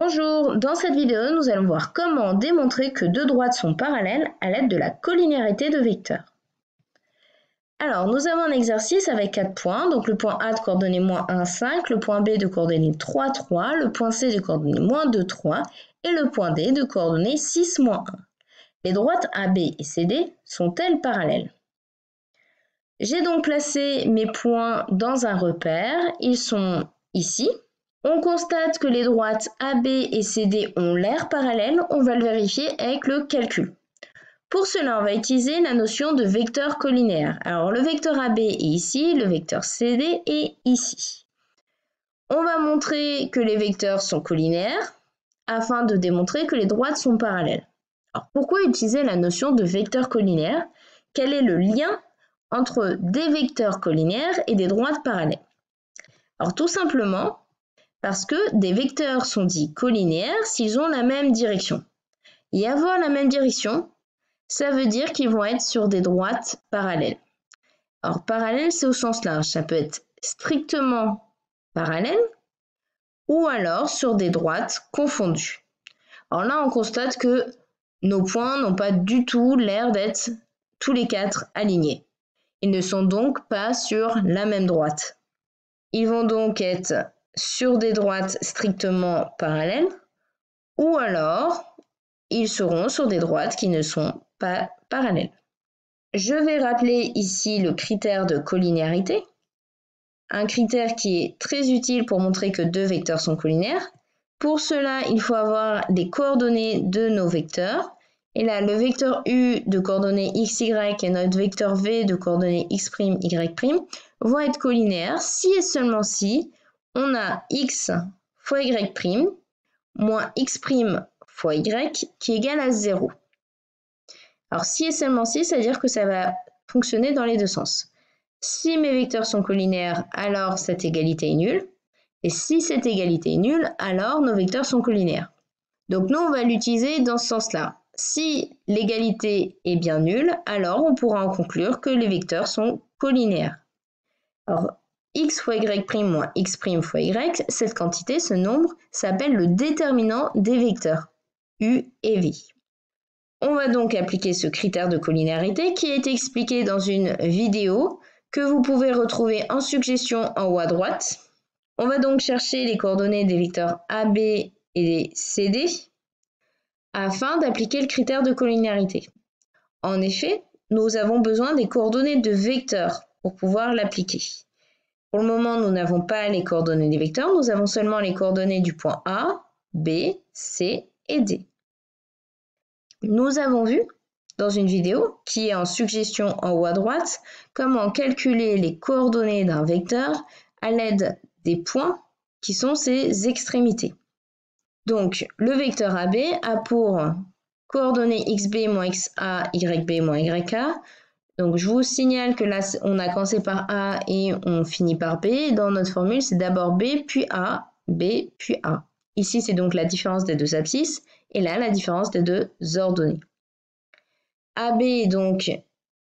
Bonjour, dans cette vidéo, nous allons voir comment démontrer que deux droites sont parallèles à l'aide de la collinéarité de vecteurs. Alors, nous avons un exercice avec 4 points, donc le point A de coordonnées -1, 5, le point B de coordonnées 3, 3, le point C de coordonnées -2, 3 et le point D de coordonnées 6, -1. Les droites AB et CD sont-elles parallèles? J'ai donc placé mes points dans un repère, ils sont ici. On constate que les droites AB et CD ont l'air parallèles, on va le vérifier avec le calcul. Pour cela, on va utiliser la notion de vecteur collinéaire. Alors le vecteur AB est ici, le vecteur CD est ici. On va montrer que les vecteurs sont collinéaires afin de démontrer que les droites sont parallèles. Alors pourquoi utiliser la notion de vecteur collinéaire? Quel est le lien entre des vecteurs collinéaires et des droites parallèles? Alors tout simplement parce que des vecteurs sont dits collinéaires s'ils ont la même direction. Et avoir la même direction, ça veut dire qu'ils vont être sur des droites parallèles. Alors parallèle, c'est au sens large, ça peut être strictement parallèle ou alors sur des droites confondues. Alors là, on constate que nos points n'ont pas du tout l'air d'être tous les quatre alignés. Ils ne sont donc pas sur la même droite. Ils vont donc être sur des droites strictement parallèles ou alors ils seront sur des droites qui ne sont pas parallèles. Je vais rappeler ici le critère de collinéarité, un critère qui est très utile pour montrer que deux vecteurs sont collinaires. Pour cela, il faut avoir les coordonnées de nos vecteurs. Et là, le vecteur U de coordonnées x, y et notre vecteur V de coordonnées x', y' vont être collinaires si et seulement si on a x fois y' moins x' fois y qui est égal à 0. Alors si et seulement si, ça veut dire que ça va fonctionner dans les deux sens. Si mes vecteurs sont collinaires, alors cette égalité est nulle. Et si cette égalité est nulle, alors nos vecteurs sont collinaires. Donc nous, on va l'utiliser dans ce sens-là. Si l'égalité est bien nulle, alors on pourra en conclure que les vecteurs sont collinéaires. Alors, x fois y' moins x' fois y, cette quantité, ce nombre, s'appelle le déterminant des vecteurs, u et v. On va donc appliquer ce critère de collinéarité qui a été expliqué dans une vidéo que vous pouvez retrouver en suggestion en haut à droite. On va donc chercher les coordonnées des vecteurs AB et CD afin d'appliquer le critère de collinéarité. En effet, nous avons besoin des coordonnées de vecteurs pour pouvoir l'appliquer. Pour le moment, nous n'avons pas les coordonnées des vecteurs, nous avons seulement les coordonnées du point A, B, C et D. Nous avons vu dans une vidéo qui est en suggestion en haut à droite comment calculer les coordonnées d'un vecteur à l'aide des points qui sont ses extrémités. Donc le vecteur AB a pour coordonnées xb moins xa, yb moins yk. Donc je vous signale que là on a commencé par A et on finit par B. Dans notre formule c'est d'abord B puis A, B puis A. Ici c'est donc la différence des deux abscisses et là la différence des deux ordonnées. AB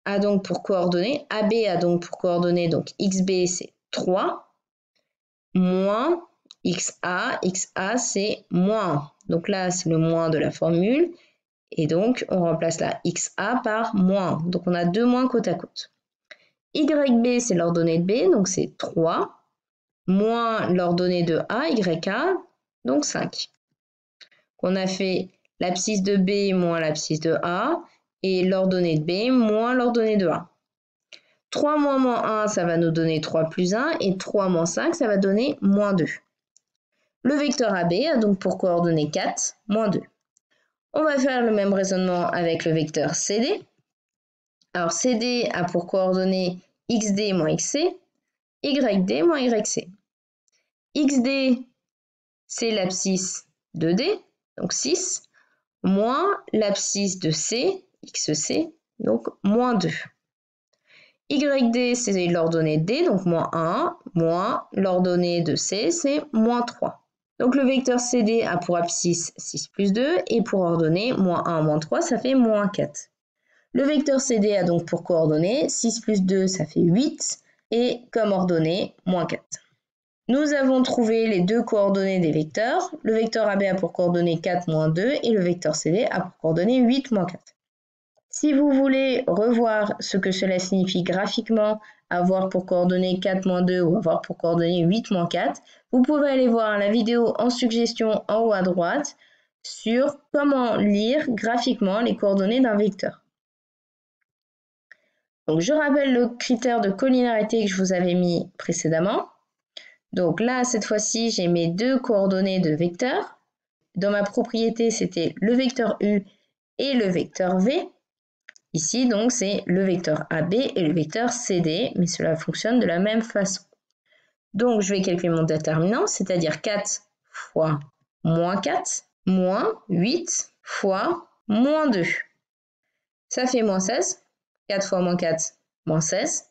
a donc pour coordonnées, donc xb c'est 3, moins xa, xa c'est moins. Donc là c'est le moins de la formule, et donc on remplace la xa par moins. Donc on a deux moins côte à côte. YB c'est l'ordonnée de B, donc c'est 3, moins l'ordonnée de A, YA, donc 5. On a fait l'abscisse de B moins l'abscisse de A, et l'ordonnée de B moins l'ordonnée de A. 3 moins 1, ça va nous donner 3 plus 1, et 3 moins 5, ça va donner moins 2. Le vecteur AB a donc pour coordonnées 4, moins 2. On va faire le même raisonnement avec le vecteur CD. Alors CD a pour coordonnées xd moins xc, yd moins yc. xd, c'est l'abscisse de D, donc 6, moins l'abscisse de C, xc, donc moins 2. YD, c'est l'ordonnée de D, donc moins 1, moins l'ordonnée de C, c'est moins 3. Donc le vecteur CD a pour abscisse 6 plus 2, et pour ordonnée, moins 1, moins 3, ça fait moins 4. Le vecteur CD a donc pour coordonnée 6 plus 2, ça fait 8, et comme ordonnée, moins 4. Nous avons trouvé les deux coordonnées des vecteurs. Le vecteur AB a pour coordonnées 4, moins 2 et le vecteur CD a pour coordonnées 8, moins 4. Si vous voulez revoir ce que cela signifie graphiquement, avoir pour coordonnées 4, moins 2 ou avoir pour coordonnées 8, moins 4, vous pouvez aller voir la vidéo en suggestion en haut à droite sur comment lire graphiquement les coordonnées d'un vecteur. Donc, je rappelle le critère de collinéarité que je vous avais mis précédemment. Donc là, cette fois-ci, j'ai mes deux coordonnées de vecteurs. Dans ma propriété, c'était le vecteur U et le vecteur V. Ici, donc, c'est le vecteur AB et le vecteur CD, mais cela fonctionne de la même façon. Donc, je vais calculer mon déterminant, c'est-à-dire 4 fois moins 4, moins 8 fois moins 2. Ça fait moins 16. 4 fois moins 4, moins 16.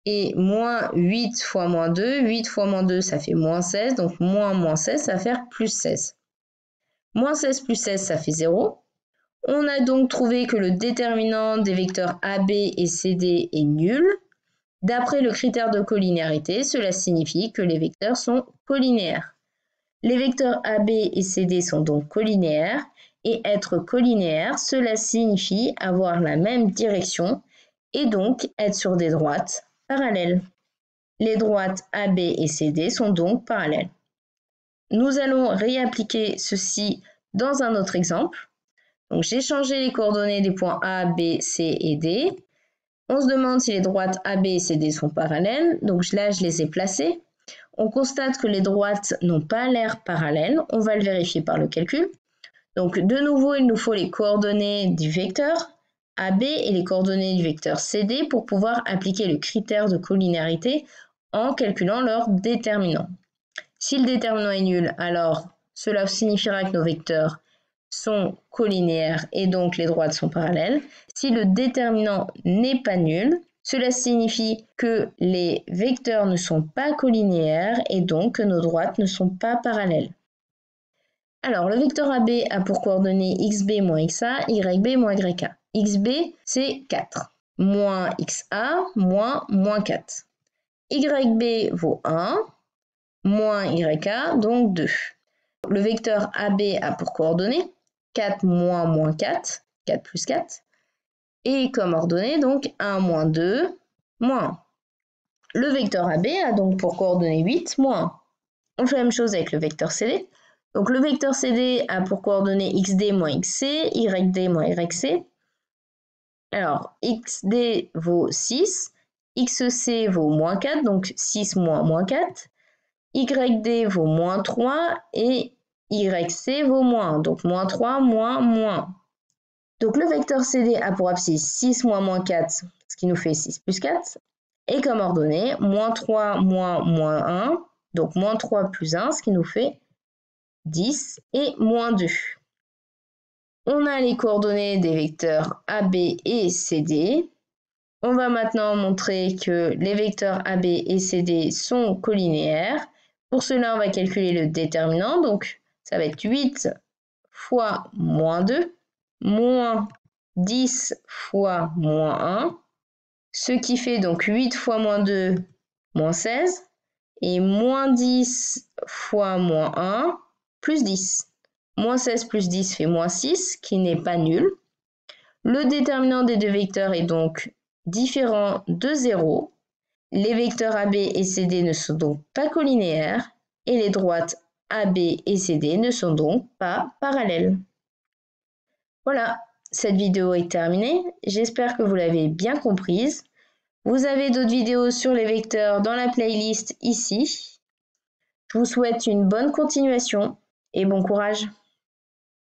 Et moins 8 fois moins 2, 8 fois moins 2, ça fait moins 16. Donc, moins 16, ça va faire plus 16. Moins 16 plus 16, ça fait 0. On a donc trouvé que le déterminant des vecteurs AB et CD est nul. D'après le critère de collinéarité, cela signifie que les vecteurs sont collinéaires. Les vecteurs AB et CD sont donc collinéaires. Et être collinéaire, cela signifie avoir la même direction et donc être sur des droites parallèles. Les droites AB et CD sont donc parallèles. Nous allons réappliquer ceci dans un autre exemple. Donc, j'ai changé les coordonnées des points A, B, C et D. On se demande si les droites AB et CD sont parallèles. Donc là, je les ai placées. On constate que les droites n'ont pas l'air parallèles. On va le vérifier par le calcul. Donc, de nouveau, il nous faut les coordonnées du vecteur AB et les coordonnées du vecteur CD pour pouvoir appliquer le critère de collinéarité en calculant leur déterminant. Si le déterminant est nul, alors cela signifiera que nos vecteurs sont collinéaires et donc les droites sont parallèles. Si le déterminant n'est pas nul, cela signifie que les vecteurs ne sont pas collinéaires et donc que nos droites ne sont pas parallèles. Alors, le vecteur AB a pour coordonnées xb moins xa, yb moins yk. Xb, c'est 4. Moins xa, moins 4. Yb vaut 1, moins yk, donc 2. Le vecteur AB a pour coordonnées 4 moins 4, 4 plus 4. Et comme ordonnée, donc 1 moins 2, moins 1. Le vecteur AB a donc pour coordonnées 8, moins 1. On fait la même chose avec le vecteur CD. Donc le vecteur CD a pour coordonnées xd moins xc, yd moins yc. Alors, xd vaut 6, xc vaut moins 4, donc 6 moins 4. Yd vaut moins 3 et yc vaut moins 1, donc moins 3, moins 1. Donc le vecteur CD a pour abscisse 6 moins 4, ce qui nous fait 6 plus 4. Et comme ordonnée, moins 3 moins 1, donc moins 3 plus 1, ce qui nous fait 10 et moins 2. On a les coordonnées des vecteurs AB et CD. On va maintenant montrer que les vecteurs AB et CD sont collinéaires. Pour cela, on va calculer le déterminant. Donc, ça va être 8 fois moins 2, moins 10 fois moins 1, ce qui fait donc 8 fois moins 2, moins 16, et moins 10 fois moins 1, plus 10. Moins 16 plus 10 fait moins 6, qui n'est pas nul. Le déterminant des deux vecteurs est donc différent de 0. Les vecteurs AB et CD ne sont donc pas collinéaires et les droites AB et CD ne sont donc pas parallèles. Voilà, cette vidéo est terminée. J'espère que vous l'avez bien comprise. Vous avez d'autres vidéos sur les vecteurs dans la playlist ici. Je vous souhaite une bonne continuation et bon courage.